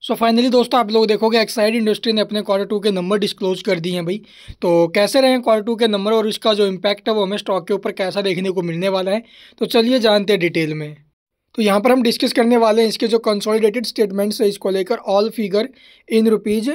So finally दोस्तों आप लोग देखोगे एक्साइड इंडस्ट्री ने अपने क्वार्टर टू के नंबर डिस्क्लोज कर दिए हैं भाई। तो कैसे रहे क्वार्टर टू के नंबर और इसका जो इम्पैक्ट है वो हमें स्टॉक के ऊपर कैसा देखने को मिलने वाला है। तो चलिए जानते हैं डिटेल में। तो यहाँ पर हम डिस्कस करने वाले हैं इसके जो कंसोलिडेटेड स्टेटमेंट्स है इसको लेकर, all figure in rupees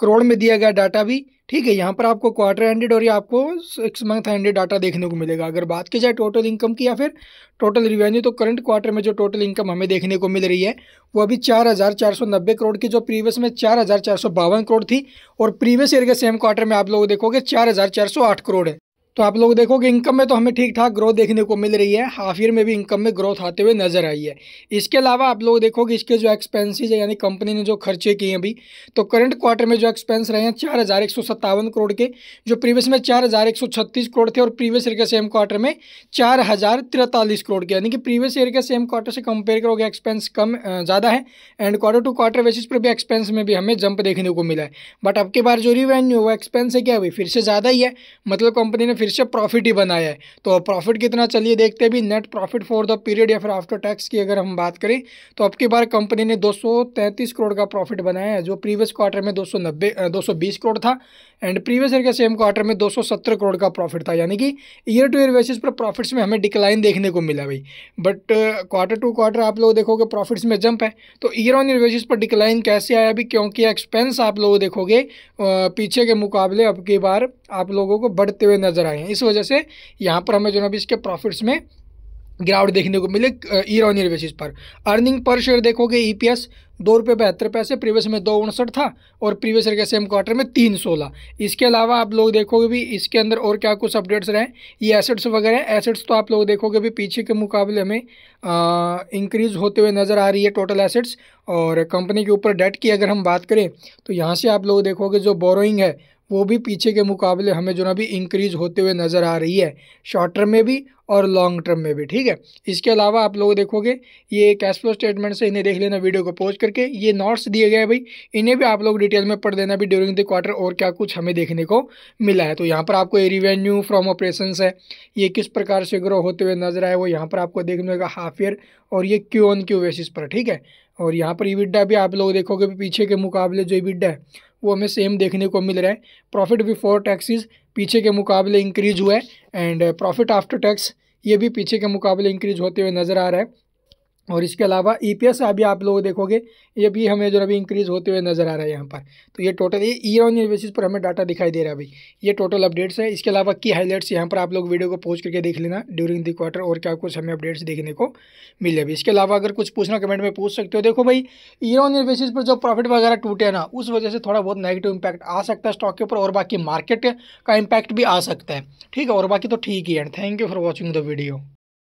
crore में दिया गया डाटा भी। ठीक है, यहाँ पर आपको क्वार्टर एंडेड और ये आपको 6 मंथ एंडेड डाटा देखने को मिलेगा। अगर बात की जाए टोटल इनकम की या फिर टोटल रिवेन्यू, तो करंट क्वार्टर में जो टोटल इनकम हमें देखने को मिल रही है वो अभी 4,490 करोड़ की, जो प्रीवियस में 4,452 करोड़ थी, और प्रीवियस ईयर के सेम क्वार्टर में आप लोग देखोगे 4,408 करोड़ है। तो आप लोग देखोगे इनकम में तो हमें ठीक ठाक ग्रोथ देखने को मिल रही है, हाफ ईयर में भी इनकम में ग्रोथ आते हुए नजर आई है। इसके अलावा आप लोग देखोगे इसके जो एक्सपेंसेस है, यानी कंपनी ने जो खर्चे किए हैं अभी, तो करंट क्वार्टर में जो एक्सपेंस रहे हैं 4,157 करोड़ के, जो प्रीवियस में 4,136 करोड़ थे, और प्रीवियस ईयर के सेम क्वार्टर में 4,043 करोड़ के, यानी कि प्रीवियस ईयर के सेम क्वार्टर से कंपेयर करोगे एक्सपेंस कम ज़्यादा है, and quarter to quarter basis पर भी एक्सपेंस में भी हमें जंप देखने को मिला है। बट अब की बार जो रिवेन्यू वो एक्सपेंस है क्या भाई, फिर से ज़्यादा ही है, मतलब कंपनी ने फिर से प्रॉफिट ही बनाया है। तो प्रॉफिट कितना, चलिए देखते हैं भी। Net profit for the period या फिर आफ्टर टैक्स की अगर हम बात करें तो अब की बार कंपनी ने 233 करोड़ का प्रॉफिट बनाया है, जो प्रीवियस क्वार्टर में 220 करोड़ था, एंड प्रीवियस ईयर के सेम क्वार्टर में 217 करोड़ का प्रॉफिट था, यानी कि ईयर टू ईयर बेसिस पर प्रॉफिट्स में हमें डिक्लाइन देखने को मिला भाई। बट क्वार्टर टू क्वार्टर आप लोग देखोगे प्रॉफिट्स में जंप है। तो ईयर ऑन ईयर बेसिस पर डिक्लाइन कैसे आया अभी, क्योंकि एक्सपेंस आप लोग देखोगे पीछे के मुकाबले अब की बार आप लोगों को बढ़ते हुए नजर आए हैं। इस वजह से यहाँ पर हमें जो है इसके प्रॉफिट्स में गिरावट देखने को मिले ईयर ऑन ईयर बेसिस पर। अर्निंग पर शेयर देखोगे ईपीएस ₹2.72, प्रीवियस में 2.59 था, और प्रीवियस ईयर के सेम क्वार्टर में 3.16। इसके अलावा आप लोग देखोगे भी इसके अंदर और क्या कुछ अपडेट्स रहे, ये एसेट्स वगैरह। एसेट्स तो आप लोग देखोगे भी पीछे के मुकाबले हमें इंक्रीज होते हुए नज़र आ रही है टोटल एसेट्स। और कंपनी के ऊपर डेट की अगर हम बात करें तो यहाँ से आप लोग देखोगे जो बोरोइंग है वो भी पीछे के मुकाबले हमें जो ना भी इंक्रीज होते हुए नज़र आ रही है, शॉर्ट टर्म में भी और लॉन्ग टर्म में भी। ठीक है, इसके अलावा आप लोग देखोगे ये कैश फ्लो स्टेटमेंट से इन्हें देख लेना वीडियो को पॉज करके। ये नोट्स दिए गए हैं भाई, इन्हें भी आप लोग डिटेल में पढ़ देना भी ड्यूरिंग द क्वार्टर और क्या कुछ हमें देखने को मिला है। तो यहाँ पर आपको ये रिवेन्यू फ्रॉम ऑपरेशंस है, ये किस प्रकार से ग्रो होते हुए नजर आए वो यहाँ पर आपको देखने मिलेगा हाफ ईयर, और ये क्यू ऑन क्यू बेसिस पर। ठीक है, और यहाँ पर ईबिटडा भी आप लोग देखोगे पीछे के मुकाबले जो ईबिटडा है वो हमें सेम देखने को मिल रहा है। प्रॉफिट बिफोर टैक्सेस पीछे के मुकाबले इंक्रीज हुआ है, एंड प्रॉफिट आफ्टर टैक्स ये भी पीछे के मुकाबले इंक्रीज होते हुए नज़र आ रहा है। और इसके अलावा ईपीएस अभी आप लोग देखोगे ये भी हमें जो अभी इंक्रीज होते हुए नज़र आ रहा है यहाँ पर। तो ये टोटल ये ईयर ऑन ईयर बेसिस पर हमें डाटा दिखाई दे रहा है भाई। ये टोटल अपडेट्स है। इसके अलावा की हाईलाइट्स यहाँ पर आप लोग वीडियो को पॉज करके देख लेना ड्यूरिंग द क्वार्टर और क्या कुछ हमें अपडेट्स देखने को मिले अभी। इसके अलावा अगर कुछ पूछना कमेंट में पूछ सकते हो। देखो भाई, ईयर ऑन ईयर बेसिस पर जो प्रॉफिट वगैरह टूटे ना, उस वजह से थोड़ा बहुत नेगेटिव इंपैक्ट आ सकता है स्टॉक के ऊपर, और बाकी मार्केट का इम्पैक्ट भी आ सकता है। ठीक है, और बाकी तो ठीक ही है। Thank you for watching the video.